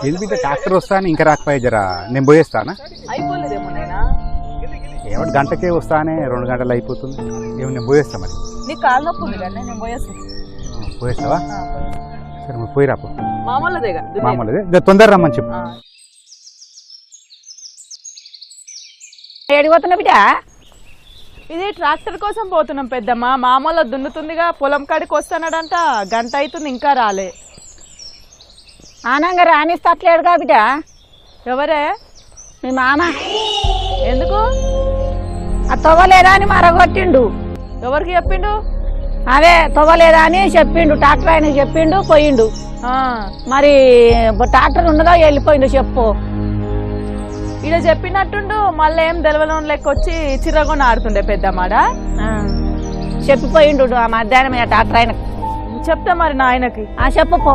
ఏంది బిడ్డ ట్రాక్టర్ వస్తా అని ఇంకా రాకపోయా జరా నేను పోయేస్తానా అయిపోలేదేమో నాయనా. ఏమంటే గంటకే వస్తానే 2 గంటలు అయిపోతుంది ఏమో నేను పోయేస్తా మరి నీకు కాలు నొప్పి ఉంది కానీ నేను పోయేస్తాను. పోయేస్తావా సరే మరి పోయి రాపో మామూలుదేగా మామూలుదే తొందర రమ్మని చెప్పు ఏడిపోతున్నా బిడ్డ ఇది ట్రాక్టర్ కోసం పోతున్నాం పెద్దమ్మ. మామూలు దున్నుతుందిగా పొలం కాడికి వస్తున్నాడంట. గంట అవుతుంది ఇంకా రాలే. ఆనంగా రాణిస్తట్లేడుగా బిడ్డ. ఎవరే? మీ మామ. ఎందుకు? ఆ తవ్వలేదా అని మరగొట్టిండు. ఎవరికి చెప్పిండు? అదే తవ్వలేదా అని చెప్పిండు. ట్రాక్టర్ ఆయన చెప్పిండు పోయిండు. మరి ట్రాక్టర్ ఉండదో వెళ్ళిపోయిండు చెప్పు. ఇలా చెప్పినట్టుండు మళ్ళీ ఏం తెలవలోని లెక్క వచ్చి చిరగొని ఆడుతుండే పెద్దమ్మాడ. చెప్పిపోయిండు ఆ మధ్యాహ్నం ట్రాక్టర్ ఆయన. చెప్తా మరి నాయనకి. చెప్పు పో.